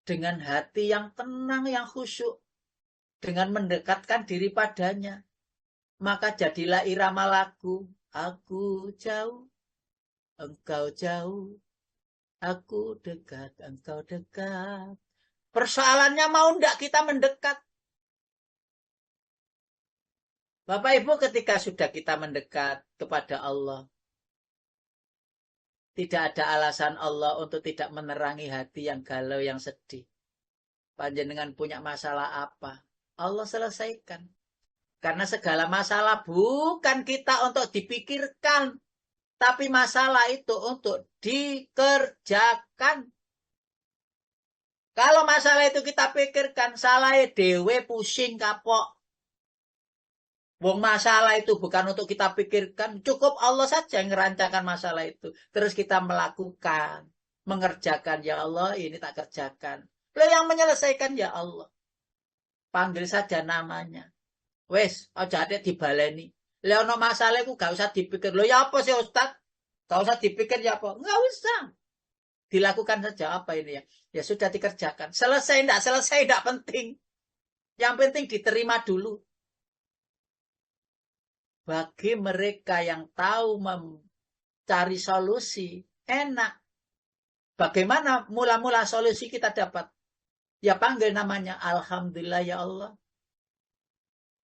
Dengan hati yang tenang, yang khusyuk. Dengan mendekatkan diri padanya. Maka jadilah irama lagu. Aku jauh, engkau jauh. Aku dekat, engkau dekat. Persoalannya mau enggak kita mendekat? Bapak Ibu, ketika sudah kita mendekat kepada Allah, tidak ada alasan Allah untuk tidak menerangi hati yang galau, yang sedih. Panjenengan punya masalah apa? Allah selesaikan. Karena segala masalah bukan kita untuk dipikirkan, tapi masalah itu untuk dikerjakan. Kalau masalah itu kita pikirkan, salahnya dewe pusing kapok. Wong masalah itu bukan untuk kita pikirkan, cukup Allah saja yang merancangkan masalah itu. Terus kita melakukan, mengerjakan, ya Allah ini tak kerjakan. Lo yang menyelesaikan ya Allah. Panggil saja namanya. Wes, aja ada dibaleni. Leono masalah itu gak usah dipikir. Lo ya apa sih Ustaz? Gak usah dipikir ya apa? Gak usah. Dilakukan saja apa ini ya. Ya sudah dikerjakan. Selesai enggak penting. Yang penting diterima dulu. Bagi mereka yang tahu mencari solusi, enak. Bagaimana mula-mula solusi kita dapat? Ya panggil namanya. Alhamdulillah ya Allah.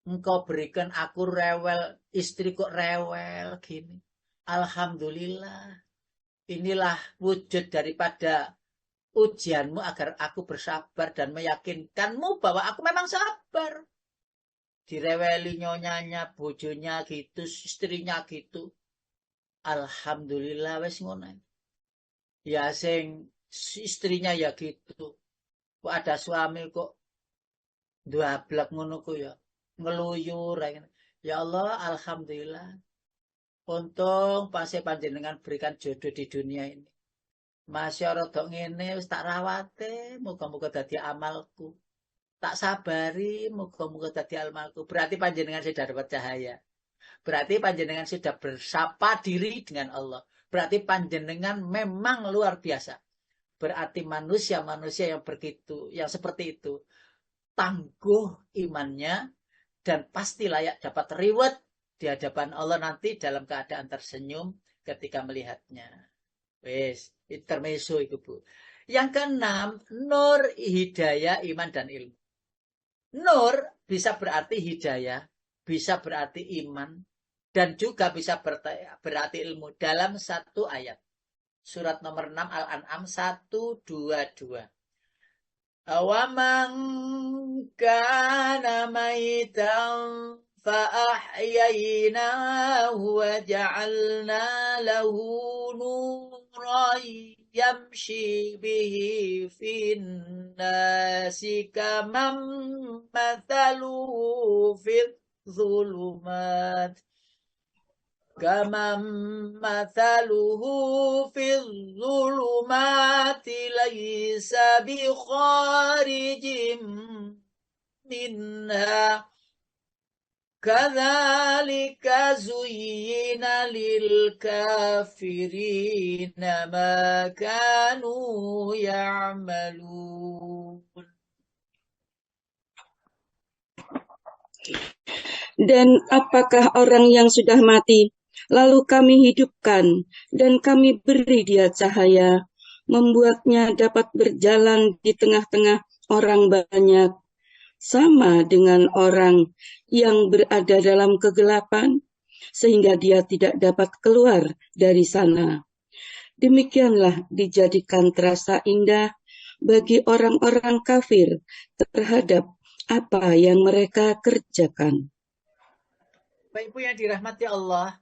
Engkau berikan aku rewel, istriku rewel gini. Alhamdulillah. Inilah wujud daripada ujianmu agar aku bersabar dan meyakinkanmu bahwa aku memang sabar. Direweli nyonyanya, bojonya gitu, istrinya gitu. Alhamdulillah wes ngono. Ya sing istrinya ya gitu. Kok ada suami kok duablek ngono ku ya. Ngeluyur. Ya Allah, alhamdulillah. Untung pasti panjenengan berikan jodoh di dunia ini. Masya Allah ngene wis tak rawate, muga-muga dadi amalku. Tak sabari, muga-muga dadi amalku. Berarti panjenengan sudah dapat cahaya. Berarti panjenengan sudah bersapa diri dengan Allah. berarti panjenengan memang luar biasa. Berarti manusia-manusia yang begitu, yang seperti itu, tangguh imannya dan pasti layak dapat reward di hadapan Allah nanti dalam keadaan tersenyum ketika melihatnya. Wes, intermezzo itu Bu. Yang keenam, nur hidayah iman dan ilmu. Nur bisa berarti hidayah, bisa berarti iman, dan juga bisa berarti ilmu dalam satu ayat. Surat nomor 6 Al-An'am 122. Awaman kana maitan fa'ahyaynahu wa ja'alna lahu nuran yamshi bihi fin nasi kaman mathaluhu fil zulumat كمن مثله في الظلمات ليس بخارج منها كذلك زين للكافرين ما كانوا يعملون. Dan apakah orang yang sudah mati, lalu kami hidupkan, dan kami beri dia cahaya, membuatnya dapat berjalan di tengah-tengah orang banyak, sama dengan orang yang berada dalam kegelapan, sehingga dia tidak dapat keluar dari sana. Demikianlah dijadikan terasa indah bagi orang-orang kafir terhadap apa yang mereka kerjakan. Bapak Ibu yang dirahmati Allah,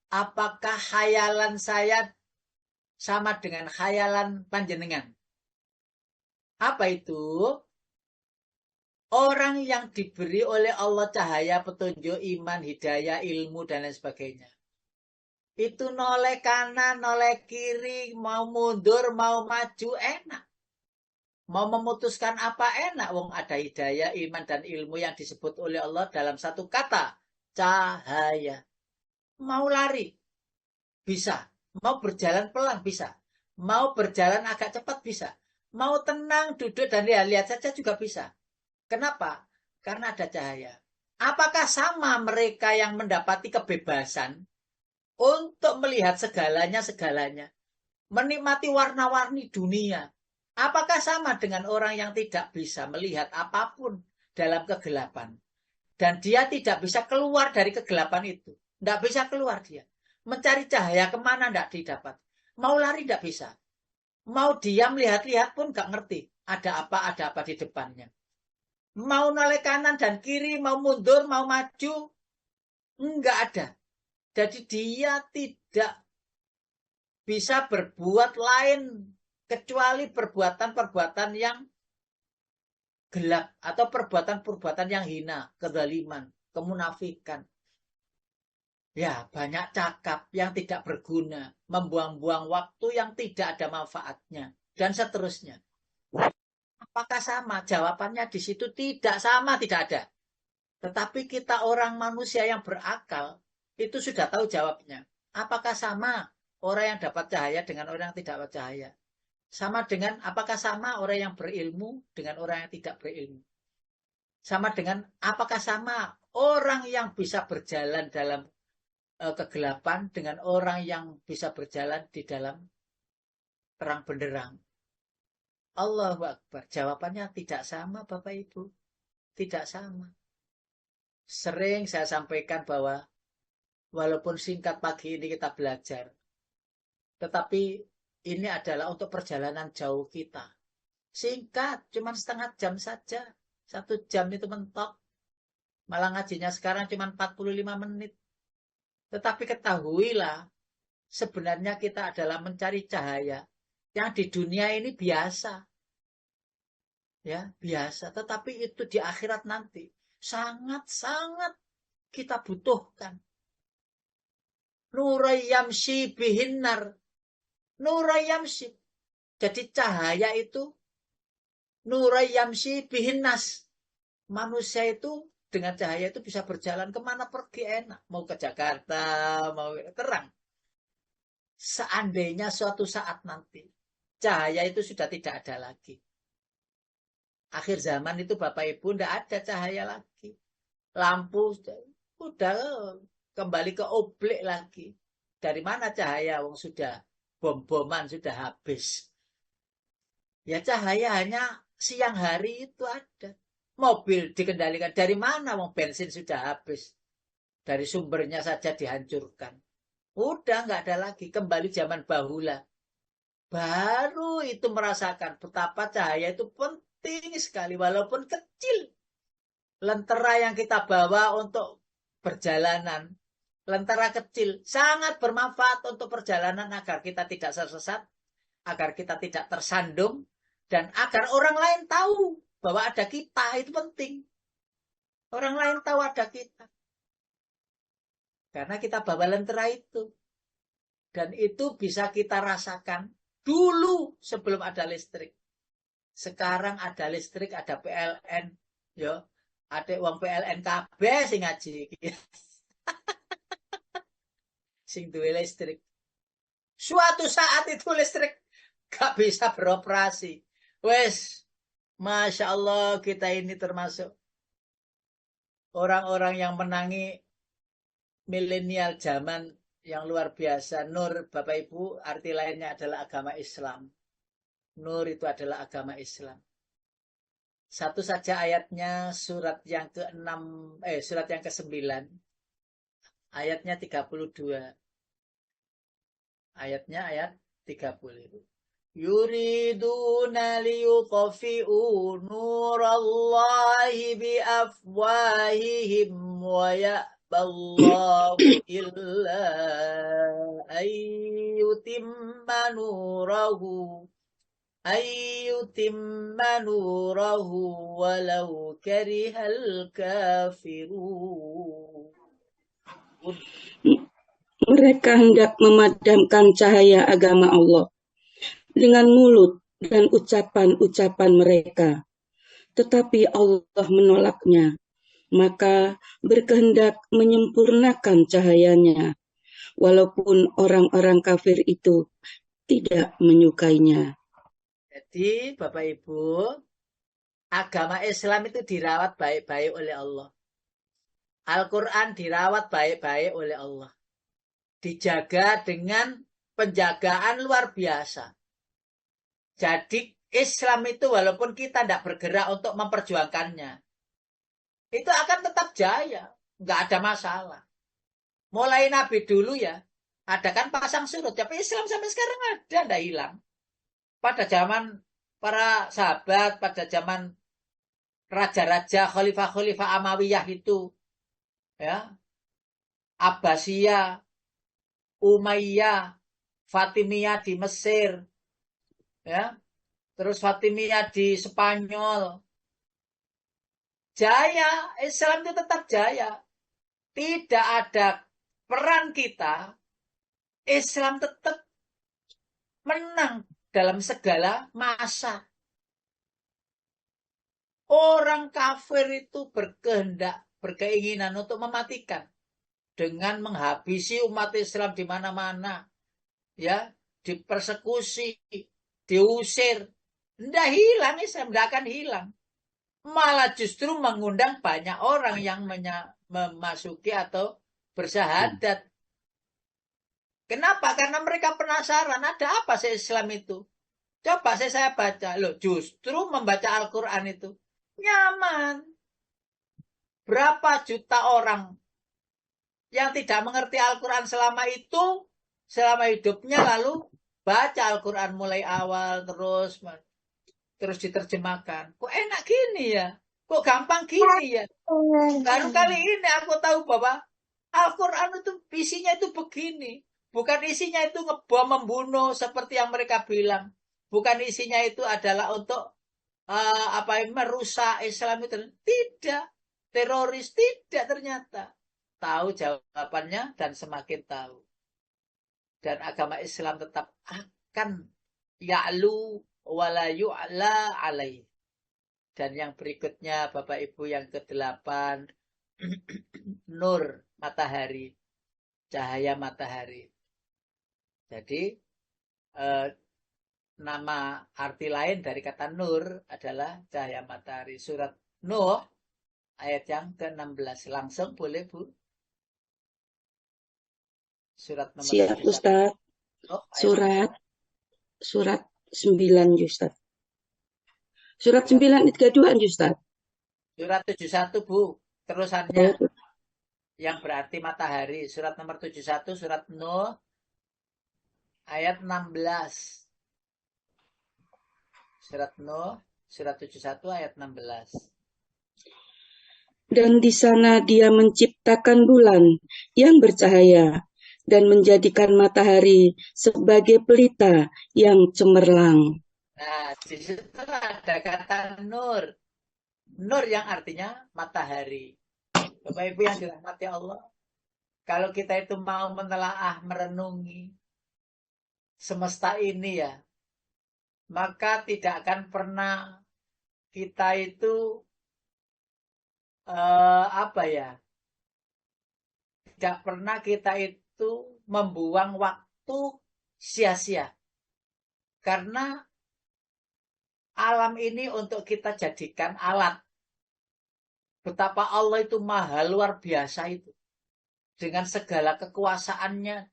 apakah khayalan saya sama dengan khayalan panjenengan? Apa itu? Orang yang diberi oleh Allah cahaya, petunjuk, iman, hidayah, ilmu, dan lain sebagainya. Itu noleh kanan, noleh kiri, mau mundur, mau maju, enak. Mau memutuskan apa enak, wong ada hidayah, iman, dan ilmu yang disebut oleh Allah dalam satu kata, cahaya. Mau lari, bisa. Mau berjalan pelan, bisa. Mau berjalan agak cepat, bisa. Mau tenang, duduk, dan lihat saja juga bisa. Kenapa? Karena ada cahaya. Apakah sama mereka yang mendapati kebebasan untuk melihat segalanya, menikmati warna-warni dunia? Apakah sama dengan orang yang tidak bisa melihat apapun dalam kegelapan? Dan dia tidak bisa keluar dari kegelapan itu. Tidak bisa keluar dia. Mencari cahaya kemana tidak didapat. Mau lari tidak bisa. Mau diam lihat-lihat pun nggak ngerti. Ada apa di depannya. Mau noleh kanan dan kiri, mau mundur, mau maju. Nggak ada. Jadi dia tidak bisa berbuat lain kecuali perbuatan-perbuatan yang gelap atau perbuatan-perbuatan yang hina, kezaliman, kemunafikan. Ya, banyak cakap yang tidak berguna, membuang-buang waktu yang tidak ada manfaatnya, dan seterusnya. Apakah sama? Jawabannya di situ tidak sama, tidak ada. Tetapi kita orang manusia yang berakal, itu sudah tahu jawabnya. Apakah sama orang yang dapat cahaya dengan orang yang tidak dapat cahaya? Sama dengan, apakah sama orang yang berilmu dengan orang yang tidak berilmu? Sama dengan, apakah sama orang yang bisa berjalan dalam kegelapan dengan orang yang bisa berjalan di dalam terang benderang? Allahu Akbar. Jawabannya tidak sama, Bapak Ibu. Tidak sama. Sering saya sampaikan bahwa walaupun singkat pagi ini kita belajar, tetapi ini adalah untuk perjalanan jauh kita. Singkat, cuma setengah jam saja. 1 jam itu mentok. Malah ngajinya sekarang cuma 45 menit. Tetapi ketahuilah, sebenarnya kita adalah mencari cahaya. Yang di dunia ini biasa. Ya, biasa. Tetapi itu di akhirat nanti. Sangat-sangat kita butuhkan. Nurayamsi bihinnar. Nurayamsi. Jadi cahaya itu Nurayamsi bihinnas. Manusia itu dengan cahaya itu bisa berjalan kemana pergi enak. Mau ke Jakarta, mau terang. Seandainya suatu saat nanti cahaya itu sudah tidak ada lagi. Akhir zaman itu Bapak Ibu tidak ada cahaya lagi. Lampu udah kembali ke oblek lagi. Dari mana cahaya? Wong sudah bom-boman sudah habis. Ya cahaya hanya siang hari itu ada. Mobil dikendalikan dari mana? Wong bensin sudah habis. Dari sumbernya saja dihancurkan. Udah nggak ada lagi. Kembali zaman bahula. Baru itu merasakan betapa cahaya itu penting sekali. Walaupun kecil. Lentera yang kita bawa untuk perjalanan. Lentera kecil. Sangat bermanfaat untuk perjalanan agar kita tidak tersesat. Agar kita tidak tersandung. Dan agar orang lain tahu bahwa ada kita. Itu penting. Orang lain tahu ada kita. Karena kita bawa lentera itu. Dan itu bisa kita rasakan dulu sebelum ada listrik. Sekarang ada listrik, ada PLN. Yo, ada uang PLN KB sing ngaji. Sing duwe listrik. Suatu saat itu listrik gak bisa beroperasi. Wes, Masya Allah kita ini termasuk orang-orang yang menangi milenial zaman yang luar biasa. Nur, Bapak Ibu, arti lainnya adalah agama Islam. Nur itu adalah agama Islam. Satu saja ayatnya surat yang ke-6, surat yang ke-9. Ayatnya 32. Ayatnya ayat 30. Yuriduna liyutfi'u nurallahi biafwahihim wa ya'ballahu illa ayyutimma nurahu walau karihal kafirun. Mereka hendak memadamkan cahaya agama Allah dengan mulut dan ucapan-ucapan mereka. Tetapi Allah menolaknya, maka berkehendak menyempurnakan cahayanya, walaupun orang-orang kafir itu tidak menyukainya. Jadi Bapak Ibu, agama Islam itu dirawat baik-baik oleh Allah. Al-Quran dirawat baik-baik oleh Allah. Dijaga dengan penjagaan luar biasa. Jadi Islam itu walaupun kita tidak bergerak untuk memperjuangkannya, itu akan tetap jaya. Nggak ada masalah. Mulai Nabi dulu ya, ada kan pasang surut. Tapi Islam sampai sekarang ada, tidak hilang. Pada zaman para sahabat, pada zaman raja-raja, khalifah-khalifah Amawiyah itu, ya, Abbasiyah, Umayyah, Fatimiyah di Mesir, ya, terus Fatimiyah di Spanyol. Jaya, Islam itu tetap jaya. Tidak ada peran kita, Islam tetap menang dalam segala masa. Orang kafir itu berkehendak, berkeinginan untuk mematikan dengan menghabisi umat Islam di mana-mana, ya, dipersekusi, diusir. Tidak hilang Islam, tidak akan hilang. Malah justru mengundang banyak orang yang memasuki atau bersyahadat. Kenapa? Karena mereka penasaran, ada apa sih Islam itu? Coba saya baca. Loh, justru membaca Al-Quran itu nyaman. Berapa juta orang yang tidak mengerti Al-Quran selama itu, selama hidupnya, lalu baca Al-Quran mulai awal terus diterjemahkan. Kok enak gini ya? Kok gampang gini ya? Baru kali ini aku tahu bahwa Al-Quran itu isinya itu begini. Bukan isinya itu ngebom membunuh seperti yang mereka bilang. Bukan isinya itu adalah untuk merusak Islam itu. Tidak. Teroris tidak ternyata. Tahu jawabannya dan semakin tahu. Dan agama Islam tetap akan ya'lu wala yu'la alaih. Dan yang berikutnya Bapak Ibu yang ke-8, nur, matahari, cahaya matahari. Jadi nama arti lain dari kata nur adalah cahaya matahari. Surat Nuh ayat yang ke-16. Langsung boleh, Bu. Surat nomor Siap, 71. Ustaz. Oh, ayat Surat 9, Ustaz. Surat surat, 9 ayat kedua, Ustaz. surat 71, Bu. Terusannya Oh, yang berarti matahari. Surat nomor 71, surat Nuh ayat 16. Surat Nuh, surat 71 ayat 16. dan di sana Dia menciptakan bulan yang bercahaya dan menjadikan matahari sebagai pelita yang cemerlang. Nah, di situ ada kata nur. Nur yang artinya matahari. Bapak Ibu yang dirahmati Allah, kalau kita itu mau menelaah, merenungi semesta ini ya, maka tidak akan pernah kita itu apa ya? Tidak pernah kita itu membuang waktu sia-sia. Karena alam ini untuk kita jadikan alat. Betapa Allah itu maha luar biasa itu. Dengan segala kekuasaannya,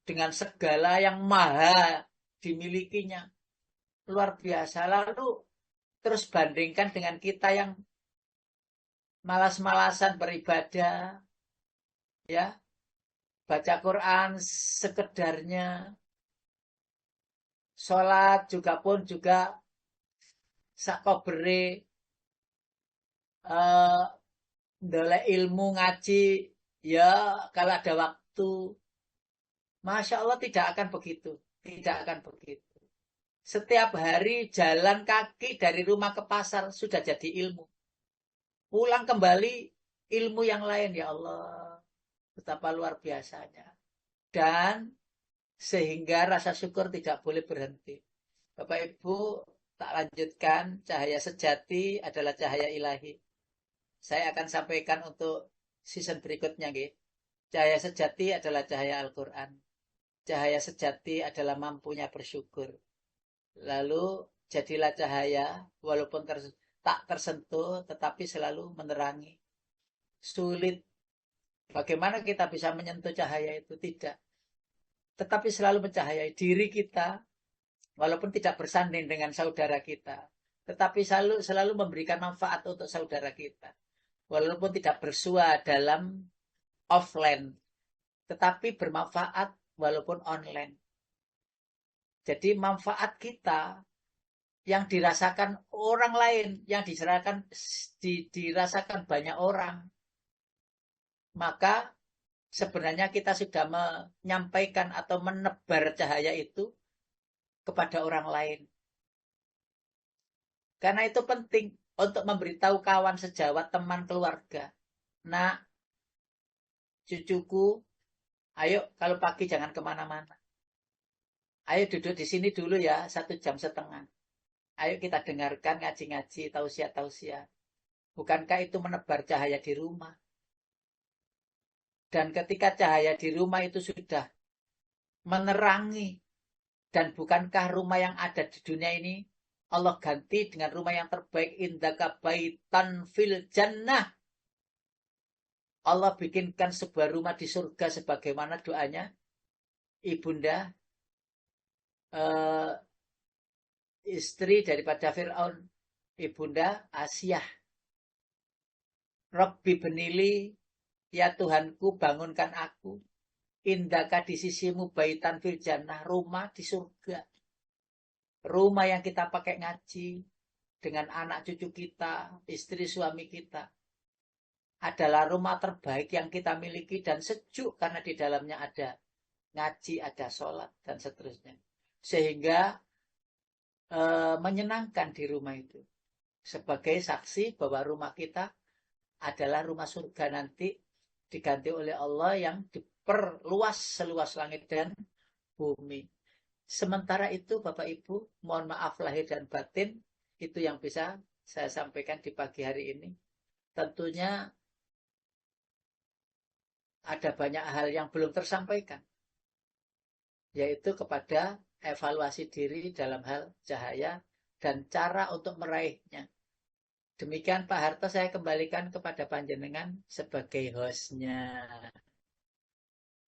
dengan segala yang maha dimilikinya. Luar biasa. Lalu terus bandingkan dengan kita yang malas-malasan beribadah, ya, baca Quran sekedarnya, sholat juga pun juga sakobere, ndolek ilmu ngaji, ya kalau ada waktu. Masya Allah tidak akan begitu, tidak akan begitu. Setiap hari jalan kaki dari rumah ke pasar sudah jadi ilmu. Pulang kembali ilmu yang lain, ya Allah. Betapa luar biasanya. Dan sehingga rasa syukur tidak boleh berhenti. Bapak Ibu, tak lanjutkan, cahaya sejati adalah cahaya ilahi. Saya akan sampaikan untuk season berikutnya, nggih. Cahaya sejati adalah cahaya Al-Quran. Cahaya sejati adalah mampunya bersyukur. Lalu jadilah cahaya, walaupun tak tersentuh, tetapi selalu menerangi. Sulit. Bagaimana kita bisa menyentuh cahaya itu? Tidak. Tetapi selalu mencahayai diri kita, walaupun tidak bersanding dengan saudara kita. Tetapi selalu memberikan manfaat untuk saudara kita. Walaupun tidak bersua dalam offline. Tetapi bermanfaat walaupun online. Jadi manfaat kita yang dirasakan orang lain, yang dirasakan banyak orang, maka sebenarnya kita sudah menyampaikan atau menebar cahaya itu kepada orang lain. Karena itu penting untuk memberitahu kawan sejawat, teman, keluarga. Nah, cucuku, ayo kalau pagi jangan kemana-mana. Ayo duduk di sini dulu ya, 1,5 jam. Ayo kita dengarkan ngaji-ngaji, tausiah-tausiah. Bukankah itu menebar cahaya di rumah? Dan ketika cahaya di rumah itu sudah menerangi, dan bukankah rumah yang ada di dunia ini Allah ganti dengan rumah yang terbaik, indaka baitan fil jannah. Allah bikinkan sebuah rumah di surga sebagaimana doanya ibunda istri daripada Fir'aun, ibunda Asiyah. Rabbi benili, ya Tuhanku bangunkan aku. Indaka di sisimu baitan fil jannah, rumah di surga. Rumah yang kita pakai ngaji dengan anak cucu kita, istri suami kita, adalah rumah terbaik yang kita miliki dan sejuk karena di dalamnya ada ngaji, ada sholat, dan seterusnya. Sehingga menyenangkan di rumah itu. Sebagai saksi bahwa rumah kita adalah rumah surga nanti diganti oleh Allah yang diperluas seluas langit dan bumi. Sementara itu Bapak Ibu, mohon maaf lahir dan batin, itu yang bisa saya sampaikan di pagi hari ini. Tentunya ada banyak hal yang belum tersampaikan, yaitu kepada evaluasi diri dalam hal cahaya dan cara untuk meraihnya. Demikian Pak Harto, saya kembalikan kepada panjenengan sebagai hostnya.